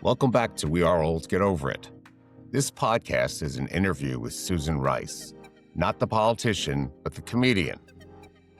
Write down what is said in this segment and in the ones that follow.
Welcome back to We Are Old, Get Over It. This podcast is an interview with Susan Rice, not the politician, but the comedian.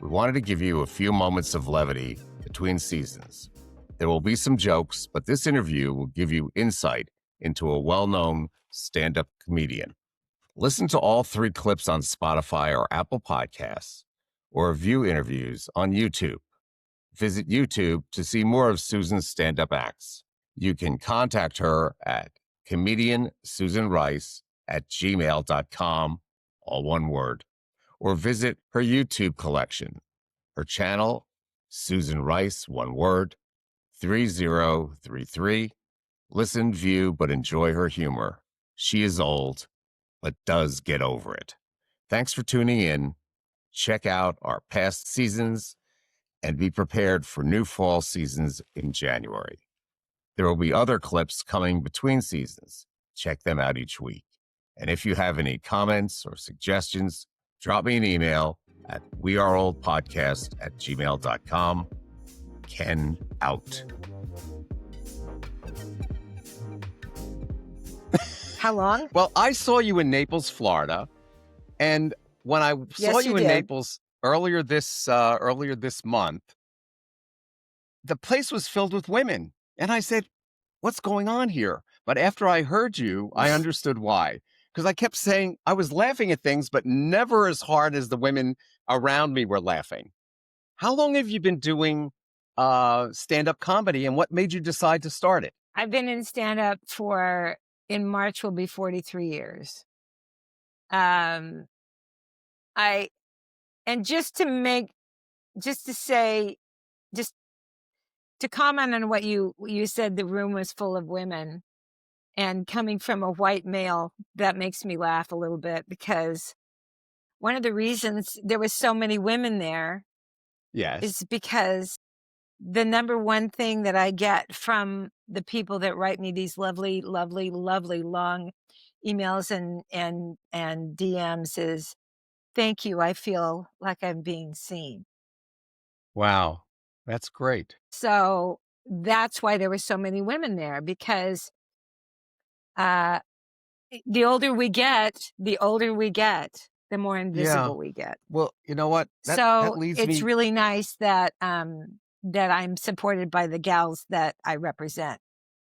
We wanted to give you a few moments of levity between seasons. There will be some jokes, but this interview will give you insight into a well-known stand-up comedian. Listen to all 3 clips on Spotify or Apple Podcasts, or view interviews on YouTube. Visit YouTube to see more of Susan's stand-up acts. You can contact her at comediansusanrice@gmail.com, all one word, or visit her YouTube collection. Her channel, Susan Rice, one word, 3033. Listen, view, but enjoy her humor. She is old, but does get over it. Thanks for tuning in. Check out our past seasons and be prepared for new fall seasons in January. There will be other clips coming between seasons. Check them out each week. And if you have any comments or suggestions, drop me an email at weareoldpodcast@gmail.com. Ken out. How long? Well, I saw you in Naples, Florida, and when I saw you in Naples earlier this month, the place was filled with women, and I said, "What's going on here?" But after I heard you, I understood why. Because I kept saying I was laughing at things, but never as hard as the women around me were laughing. How long have you been doing stand-up comedy, and what made you decide to start it? I've been in stand-up in March will be 43 years. Just to comment on what you said, the room was full of women, and coming from a white male, that makes me laugh a little bit, because one of the reasons there was so many women there is because the number one thing that I get from the people that write me these lovely, lovely, lovely long emails and DMs is, "Thank you. I feel like I'm being seen." Wow, that's great. So that's why there were so many women there, because the older we get, the more invisible we get. Well, you know what? So it's really nice that that I'm supported by the gals that I represent.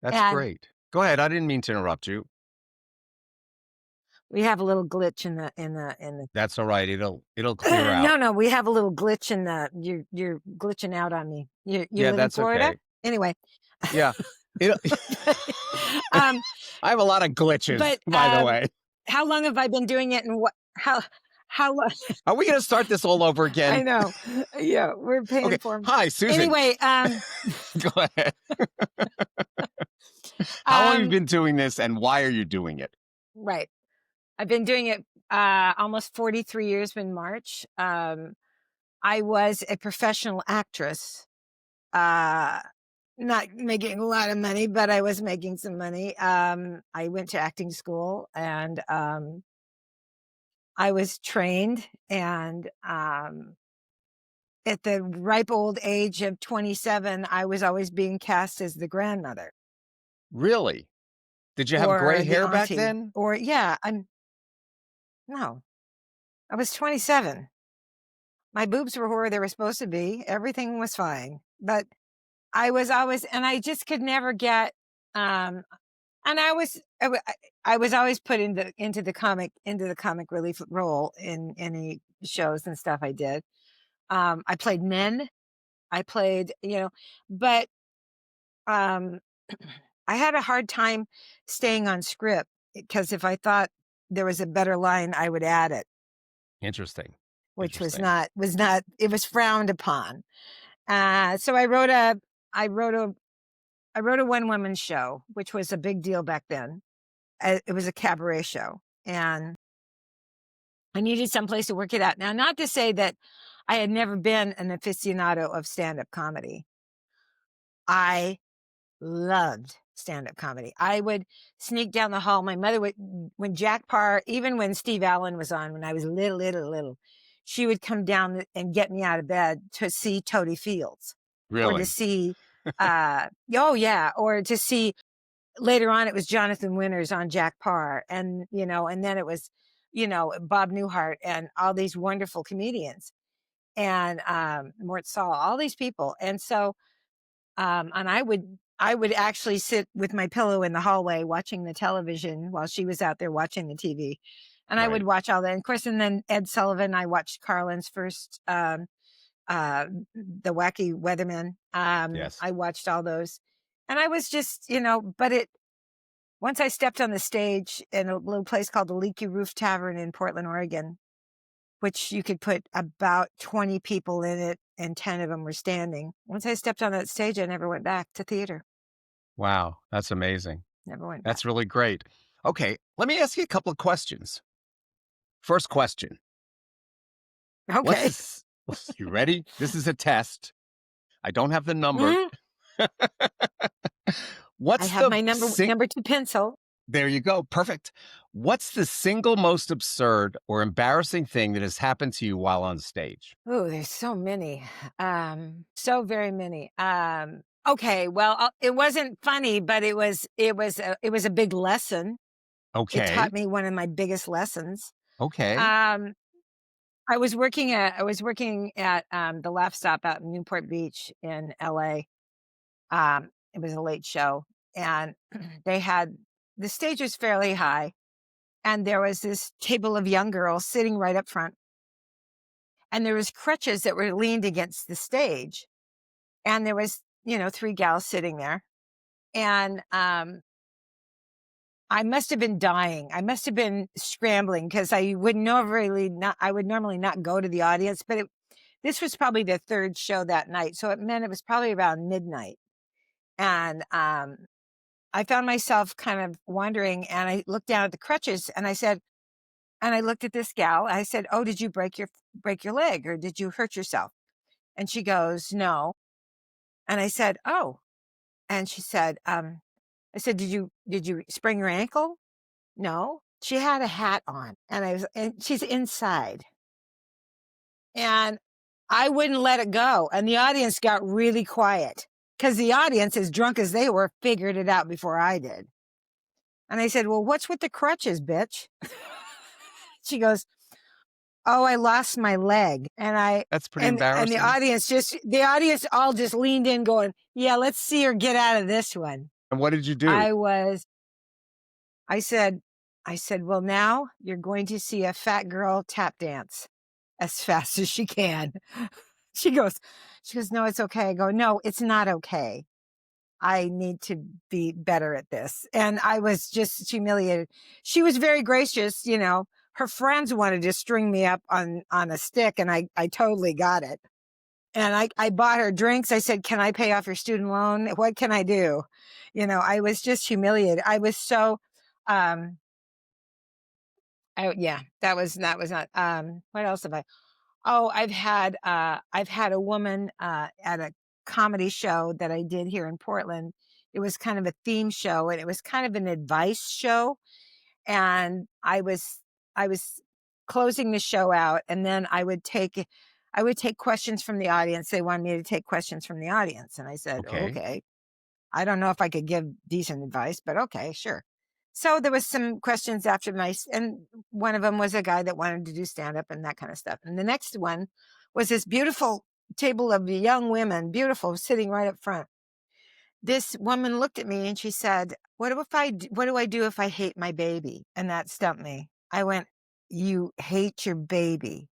That's great. Go ahead. I didn't mean to interrupt you. We have a little glitch in the. That's all right. It'll clear out. No, we have a little glitch in the. You're glitching out on me. You live in Florida? Okay. Anyway. Yeah. I have a lot of glitches, by the way. How long have I been doing it, and how long? Are we going to start this all over again? I know. Yeah, we're paying for them. Hi, Susan. Anyway, go ahead. How long have you been doing this, and why are you doing it? Right. I've been doing it almost 43 years in March. I was a professional actress, not making a lot of money, but I was making some money. I went to acting school, and I was trained, and at the ripe old age of 27, I was always being cast as the grandmother. Really? Did you have gray hair back then? No, I was 27. My boobs were where they were supposed to be. Everything was fine, but I was always, and I just could never get, and I was always put into the comic relief role in any shows and stuff I did. I played men. I played, but I had a hard time staying on script, because if I thought there was a better line, I would add it. Interesting. Which was not, it was frowned upon. So I wrote a one-woman show, which was a big deal back then. It was a cabaret show, and I needed someplace to work it out. Now, not to say that I had never been an aficionado of stand-up comedy. I loved stand-up comedy. I would sneak down the hall. My mother would, when Jack Parr, even when Steve Allen was on, when I was little, she would come down and get me out of bed to see Toady Fields. Really? Or to see Oh yeah. Or to see later on, it was Jonathan Winters on Jack Parr, and and then it was, Bob Newhart and all these wonderful comedians, and Mort Saul, all these people. And so, and I would actually sit with my pillow in the hallway watching the television while she was out there watching the TV. And I would Right. watch all that. And of course, and then Ed Sullivan, I watched Carlin's first, the Wacky Weatherman. Yes. I watched all those. And I was just, but once I stepped on the stage in a little place called the Leaky Roof Tavern in Portland, Oregon, which you could put about 20 people in it and 10 of them were standing. Once I stepped on that stage, I never went back to theater. Wow. That's amazing. Never went back. That's really great. Okay. Let me ask you a couple of questions. First question. Okay. You ready? This is a test. I don't have the number. I have my number 2 pencil. There you go. Perfect. What's the single most absurd or embarrassing thing that has happened to you while on stage? Oh, there's so many. So very many. Okay, well, it wasn't funny, but it was a big lesson. Okay. It taught me one of my biggest lessons. Okay. I was working at the Laugh Stop out in Newport Beach in LA. It was a late show, and the stage was fairly high, and there was this table of young girls sitting right up front, and there was crutches that were leaned against the stage, and there was 3 gals sitting there, and I must have been dying. I must have been scrambling because I would normally not go to the audience, but this was probably the 3rd show that night, so it meant it was probably around midnight, and I found myself kind of wondering, and I looked down at the crutches, and I looked at this gal. I said, "Oh, did you break your leg, or did you hurt yourself?" And she goes, "No." And I said, "Oh." And she said, I said, "Did you sprain your ankle?" "No." She had a hat on, and she's inside. And I wouldn't let it go. And the audience got really quiet because the audience, as drunk as they were, figured it out before I did. And I said, "Well, what's with the crutches, bitch?" She goes, "Oh, I lost my leg." And That's pretty and embarrassing. the audience all just leaned in going, "Yeah, let's see her get out of this one." And what did you do? I said, "Well, now you're going to see a fat girl tap dance as fast as she can." She goes, "No, it's okay." I go, "No, it's not okay. I need to be better at this." And I was just humiliated. She was very gracious, her friends wanted to string me up on a stick, and I totally got it. And I bought her drinks. I said, "Can I pay off your student loan? What can I do?" I was just humiliated. I was so, that was not, what else have I? Oh, I've had a woman, at a comedy show that I did here in Portland. It was kind of a theme show, and it was kind of an advice show. And I was closing the show out, and then I would take questions from the audience. They wanted me to take questions from the audience, and I said, Okay. "Okay." I don't know if I could give decent advice, but okay, sure. So there was some questions after and one of them was a guy that wanted to do stand-up and that kind of stuff. And the next one was this beautiful table of young women, beautiful, sitting right up front. This woman looked at me and she said, what do I do if I hate my baby?" And that stumped me. I went, "You hate your baby?"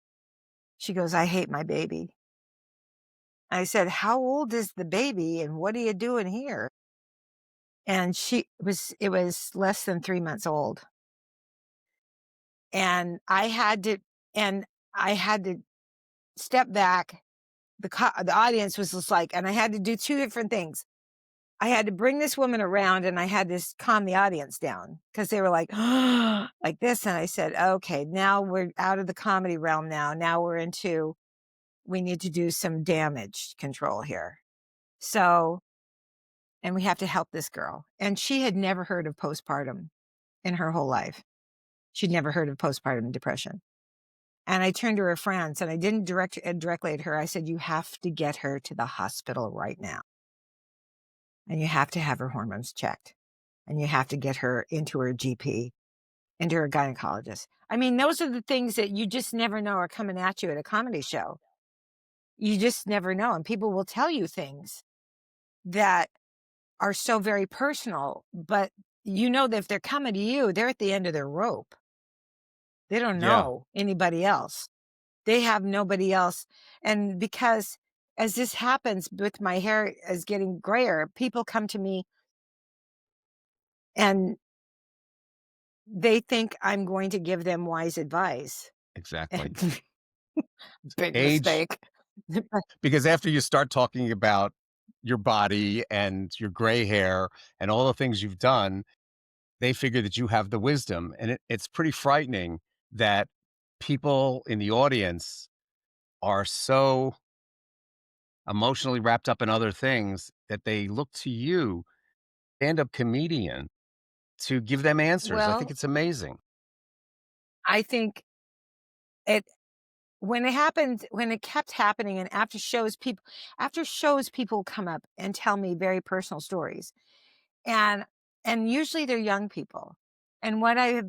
She goes, "I hate my baby." I said, "How old is the baby and what are you doing here?" And it was less than 3 months old. And I had to step back. The audience was just like, and I had to do 2 different things. I had to bring this woman around and I had to calm the audience down because they were like, like this. And I said, "Okay, now we're out of the comedy realm now. Now we're into, we need to do some damage control here. So, and we have to help this girl." And she had never heard of postpartum in her whole life. She'd never heard of postpartum depression. And I turned to her friends and I didn't directly at her. I said, "You have to get her to the hospital right now." and you have to have her hormones checked, and you have to get her into her GP, into her gynecologist. I mean, those are the things that you just never know are coming at you at a comedy show. You just never know. And people will tell you things that are so very personal, but you know that if they're coming to you, they're at the end of their rope. They don't know anybody else. They have nobody else. And because as this happens with my hair is getting grayer, people come to me and they think I'm going to give them wise advice. Exactly. Big Age, mistake. because after you start talking about your body and your gray hair and all the things you've done, they figure that you have the wisdom. And it's pretty frightening that people in the audience are so emotionally wrapped up in other things that they look to you, stand-up comedian, to give them answers. I think Well, it's amazing. I think it when it kept happening, and after shows people come up and tell me very personal stories, and usually they're young people. And what I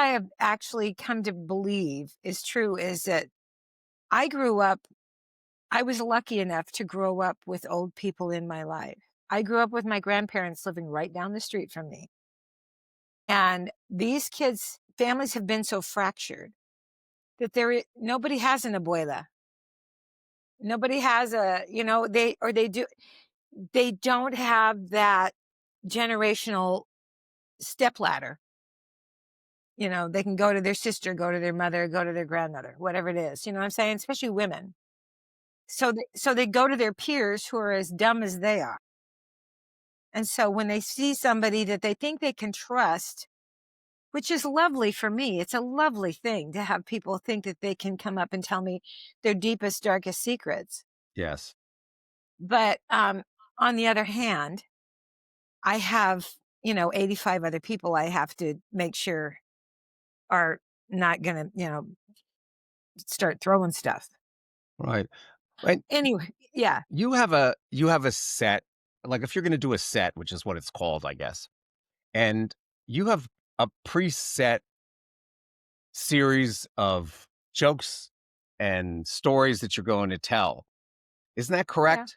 have actually come to believe is true is that I was lucky enough to grow up with old people in my life. I grew up with my grandparents living right down the street from me. And these kids' families have been so fractured that nobody has an abuela. Nobody has they don't have that generational stepladder. They can go to their sister, go to their mother, go to their grandmother, whatever it is. You know what I'm saying? Especially women. So they go to their peers who are as dumb as they are. And so when they see somebody that they think they can trust, which is lovely for me, it's a lovely thing to have people think that they can come up and tell me their deepest, darkest secrets. Yes. But on the other hand, I have, 85 other people I have to make sure are not going to, start throwing stuff. Right. And Anyway, yeah. you have a set, like if you're going to do a set, which is what it's called, I guess, and you have a preset series of jokes and stories that you're going to tell. Isn't that correct?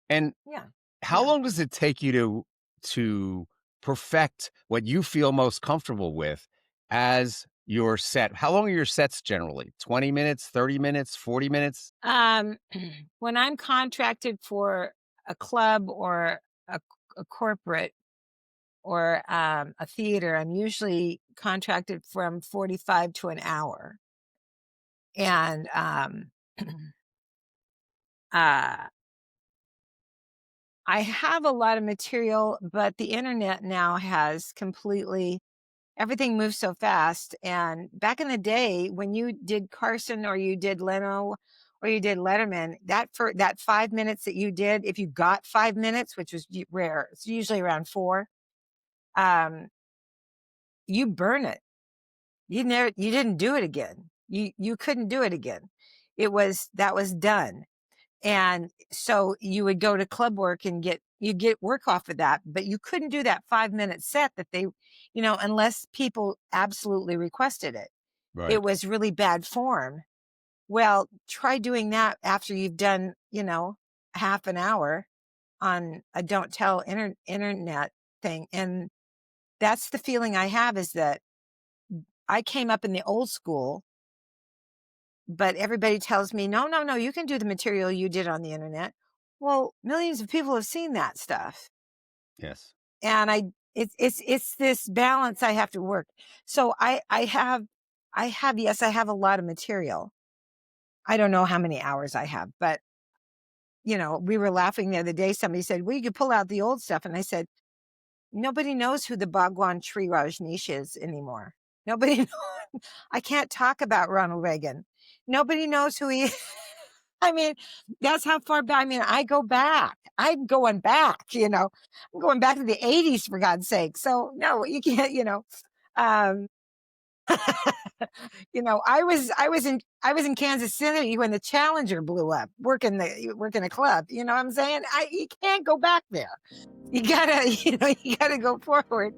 Yeah. And Yeah. how long does it take you to perfect what you feel most comfortable with as your set? How long are your sets generally? 20 minutes, 30 minutes, 40 minutes? When I'm contracted for a club or a corporate or a theater, I'm usually contracted from 45 to an hour. And I have a lot of material, but the internet now has everything moves so fast. And back in the day, when you did Carson or you did Leno or you did Letterman, for that 5 minutes that you did, if you got 5 minutes, which was rare, it's usually around 4, you burn it. You didn't do it again. You couldn't do it again. That was done. And so you would go to club work and you get work off of that, but you couldn't do that 5-minute set that they, unless people absolutely requested it. Right. It was really bad form. Well, try doing that after you've done, half an hour on a don't tell internet thing. And that's the feeling I have, is that I came up in the old school, but everybody tells me, no, you can do the material you did on the internet. Well, millions of people have seen that stuff. Yes. And it's this balance I have to work. So I have a lot of material. I don't know how many hours I have, but we were laughing the other day. Somebody said, well, you could pull out the old stuff. And I said, nobody knows who the Bhagwan Sri Rajneesh is anymore. Nobody knows. I can't talk about Ronald Reagan. Nobody knows who he is. I mean, that's how far back. I mean, I go back. I'm going back, I'm going back to the 80s, for God's sake. So no, you can't, You know, I was in Kansas City when the Challenger blew up, working a club. You know what I'm saying? You can't go back there. You gotta, you gotta go forward.